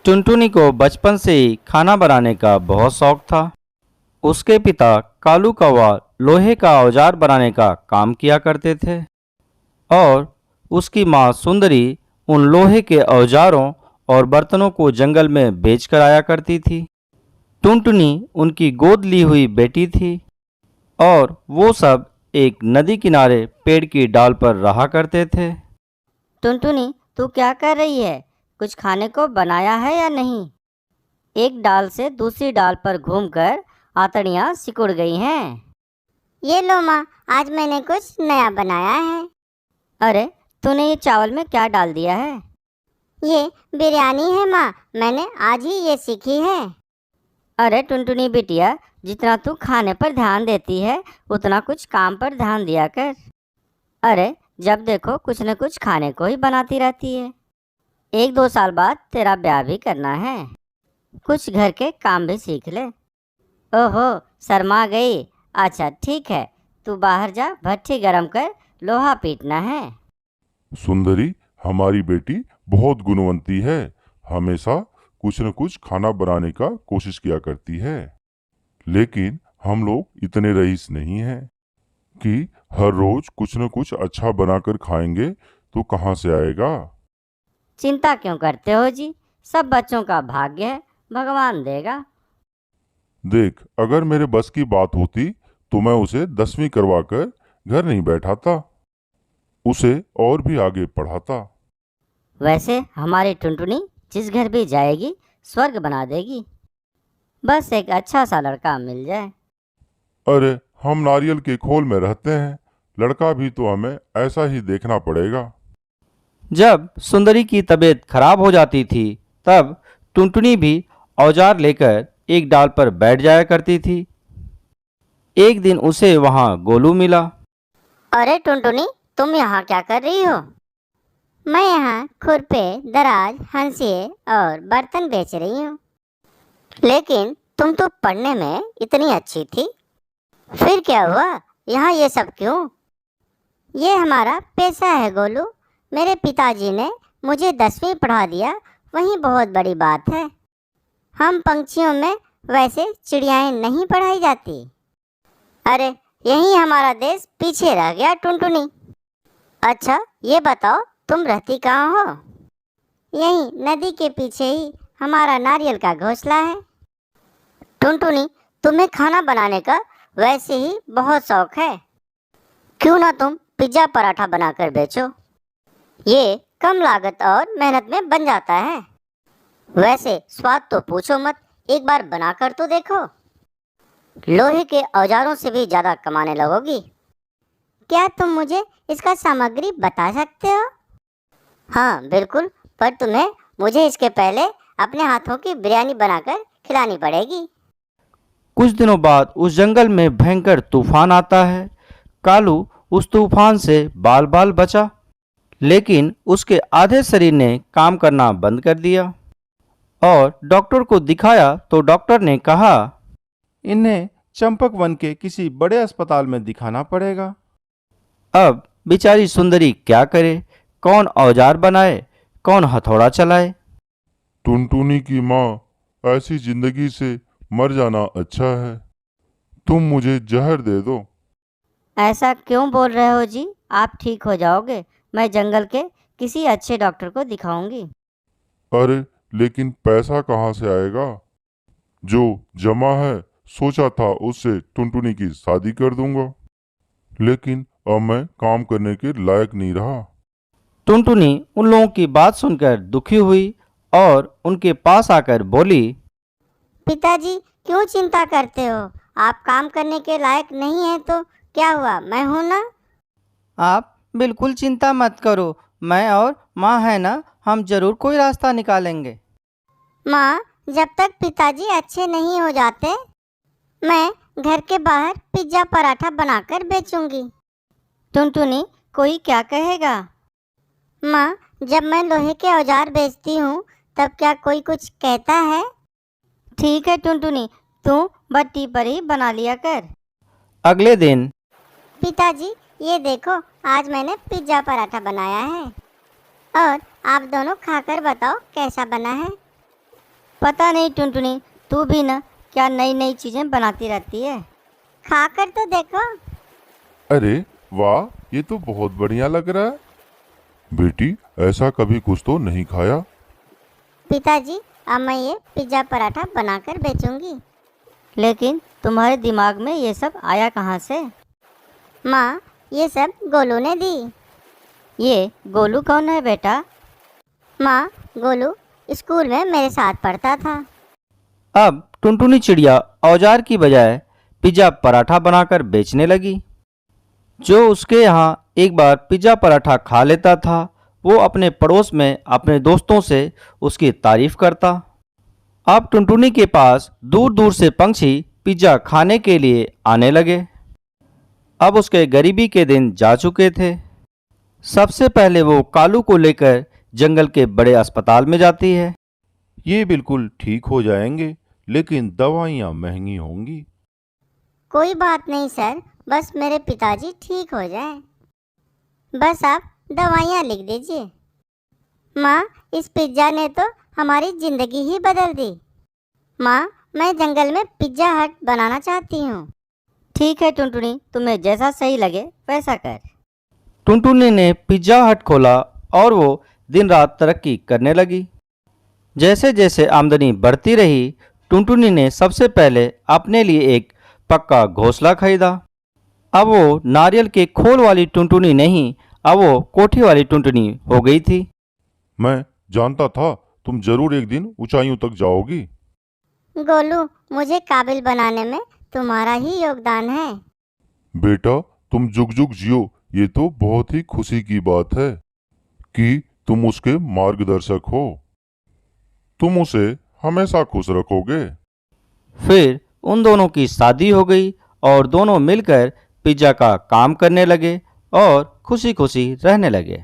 टुनटुनी को बचपन से ही खाना बनाने का बहुत शौक था। उसके पिता कालू कौवा लोहे का औजार बनाने का काम किया करते थे और उसकी माँ सुंदरी उन लोहे के औजारों और बर्तनों को जंगल में बेच कर आया करती थी। टुनटुनी उनकी गोद ली हुई बेटी थी और वो सब एक नदी किनारे पेड़ की डाल पर रहा करते थे। टुनटुनी, तू क्या कर रही है? कुछ खाने को बनाया है या नहीं? एक डाल से दूसरी डाल पर घूमकर आतड़ियाँ सिकुड़ गई हैं। ये लो माँ, आज मैंने कुछ नया बनाया है। अरे, तूने ये चावल में क्या डाल दिया है? ये बिरयानी है माँ, मैंने आज ही ये सीखी है। अरे टुनटुनी बिटिया, जितना तू खाने पर ध्यान देती है उतना कुछ काम पर ध्यान दिया कर। अरे, जब देखो कुछ न कुछ खाने को ही बनाती रहती है। 1-2 साल बाद तेरा ब्याह भी करना है, कुछ घर के काम भी सीख ले। ओहो, शर्मा गई। अच्छा ठीक है, तू बाहर जा, भट्ठी गरम कर, लोहा पीटना है। सुंदरी, हमारी बेटी बहुत गुणवंती है। हमेशा कुछ न कुछ खाना बनाने का कोशिश किया करती है। लेकिन हम लोग इतने रईस नहीं हैं कि हर रोज कुछ न कुछ अच्छा बनाकर खाएंगे तो कहाँ से आएगा। चिंता क्यों करते हो जी? सब बच्चों का भाग्य है, भगवान देगा। देख, अगर मेरे बस की बात होती तो मैं उसे 10वीं करवाकर घर नहीं बैठाता, उसे और भी आगे पढ़ाता। वैसे हमारी टुनटुनी जिस घर भी जाएगी स्वर्ग बना देगी, बस एक अच्छा सा लड़का मिल जाए। अरे, हम नारियल के खोल में रहते हैं, लड़का भी तो हमें ऐसा ही देखना पड़ेगा। जब सुंदरी की तबीयत खराब हो जाती थी तब टुनटुनी भी औजार लेकर एक डाल पर बैठ जाया करती थी। एक दिन उसे वहां गोलू मिला। अरे टुनटुनी, तुम यहाँ क्या कर रही हो? मैं यहाँ खुरपे, दराज, हंसिए और बर्तन बेच रही हूँ। लेकिन तुम तो पढ़ने में इतनी अच्छी थी, फिर क्या हुआ? यहाँ ये सब क्यों? ये हमारा पेशा है गोलू। मेरे पिताजी ने मुझे 10वीं पढ़ा दिया, वही बहुत बड़ी बात है। हम पंछियों में वैसे चिड़ियाएं नहीं पढ़ाई जाती। अरे, यही हमारा देश पीछे रह गया टुनटुनी। अच्छा ये बताओ, तुम रहती कहाँ हो? यही नदी के पीछे ही हमारा नारियल का घोंसला है। टुनटुनी, तुम्हें खाना बनाने का वैसे ही बहुत शौक है, क्यों ना तुम पिज्ज़ा पराठा बनाकर बेचो? ये कम लागत और मेहनत में बन जाता है। वैसे स्वाद तो पूछो मत, एक बार बनाकर तो देखो। लोहे के औजारों से भी ज़्यादा कमाने लगोगी। क्या तुम मुझे इसका सामग्री बता सकते हो? हाँ बिल्कुल, पर तुम्हें मुझे इसके पहले अपने हाथों की बिरयानी बनाकर खिलानी पड़ेगी। कुछ दिनों बाद उस जंगल में भयंकर तूफान आता है। कालू उस तूफान से बाल बाल बचा, लेकिन उसके आधे शरीर ने काम करना बंद कर दिया और डॉक्टर को दिखाया तो डॉक्टर ने कहा, इन्हें चंपक वन के किसी बड़े अस्पताल में दिखाना पड़ेगा। अब बेचारी सुंदरी क्या करे, कौन औजार बनाए, कौन हथौड़ा चलाए। टुनटुनी की माँ, ऐसी जिंदगी से मर जाना अच्छा है। तुम मुझे जहर दे दो। ऐसा क्यों बोल रहे हो जी? आप ठीक हो जाओगे, मैं जंगल के किसी अच्छे डॉक्टर को दिखाऊंगी। अरे, लेकिन पैसा कहाँ से आएगा? जो जमा है सोचा था उससे टुनटुनी की शादी कर दूंगा, लेकिन अब मैं काम करने के लायक नहीं रहा। टुनटुनी उन लोगों की बात सुनकर दुखी हुई और उनके पास आकर बोली, पिताजी, क्यों चिंता करते हो? आप काम करने के लायक नहीं हैं तो क्या हुआ, मैं हूं ना। आप बिल्कुल चिंता मत करो, मैं और माँ है ना, हम जरूर कोई रास्ता निकालेंगे। माँ, जब तक पिताजी अच्छे नहीं हो जाते मैं घर के बाहर पिज्ज़ा पराठा बनाकर बेचूंगी। टुनटुनी, कोई क्या कहेगा? माँ, जब मैं लोहे के औजार बेचती हूँ तब क्या कोई कुछ कहता है? ठीक है टुनटुनी, तू भट्टी पर ही बना लिया कर। अगले दिन पिताजी, ये देखो, आज मैंने पिज्ज़ा पराठा बनाया है और आप दोनों खाकर बताओ कैसा बना है। पता नहीं टुनटुनी, तू भी ना क्या नई नई चीजें बनाती रहती है। खाकर तो देखो। अरे वाह, ये तो बहुत बढ़िया लग रहा है। बेटी, ऐसा कभी कुछ तो नहीं खाया। पिताजी, अब मैं ये पिज्ज़ा पराठा बनाकर बेचूंगी। लेकिन तुम्हारे दिमाग में ये सब आया कहाँ से? माँ, ये सब गोलू ने दी। ये गोलू कौन है बेटा? माँ, गोलू स्कूल में मेरे साथ पढ़ता था। अब टुनटुनी चिड़िया औजार की बजाय पिज्ज़ा पराठा बनाकर बेचने लगी। जो उसके यहाँ एक बार पिज्ज़ा पराठा खा लेता था, वो अपने पड़ोस में अपने दोस्तों से उसकी तारीफ करता। अब टुनटुनी के पास दूर दूर से पंछी पिज्ज़ा खाने के लिए आने लगे। अब उसके गरीबी के दिन जा चुके थे। सबसे पहले वो कालू को लेकर जंगल के बड़े अस्पताल में जाती है। ये बिल्कुल ठीक हो जाएंगे, लेकिन दवाइयाँ महंगी होंगी। कोई बात नहीं सर, बस मेरे पिताजी ठीक हो जाएं। बस आप दवाइयाँ लिख दीजिए। माँ, इस पिज्ज़ा ने तो हमारी ज़िंदगी ही बदल दी। माँ, मैं जंगल में पिज्ज़ा हट बनाना चाहती हूँ। ठीक है टुनटुनी, तुम्हें जैसा सही लगे वैसा कर। टुनटुनी ने पिज्ज़ा हट खोला और वो दिन रात तरक्की करने लगी। जैसे जैसे आमदनी बढ़ती रही, टुनटुनी ने सबसे पहले अपने लिए एक पक्का घोंसला खरीदा। अब वो नारियल के खोल वाली टुनटुनी नहीं, अब वो कोठी वाली टुनटुनी हो गई थी। मैं जानता था तुम जरूर एक दिन ऊंचाइयों तक जाओगी। गोलू, मुझे काबिल बनाने में तुम्हारा ही योगदान है। बेटा, तुम जुग जुग जियो, ये तो बहुत ही खुशी की बात है कि तुम उसके मार्गदर्शक हो। तुम उसे हमेशा खुश रखोगे। फिर उन दोनों की शादी हो गई और दोनों मिलकर पिज्ज़ा का काम करने लगे और खुशी खुशी रहने लगे।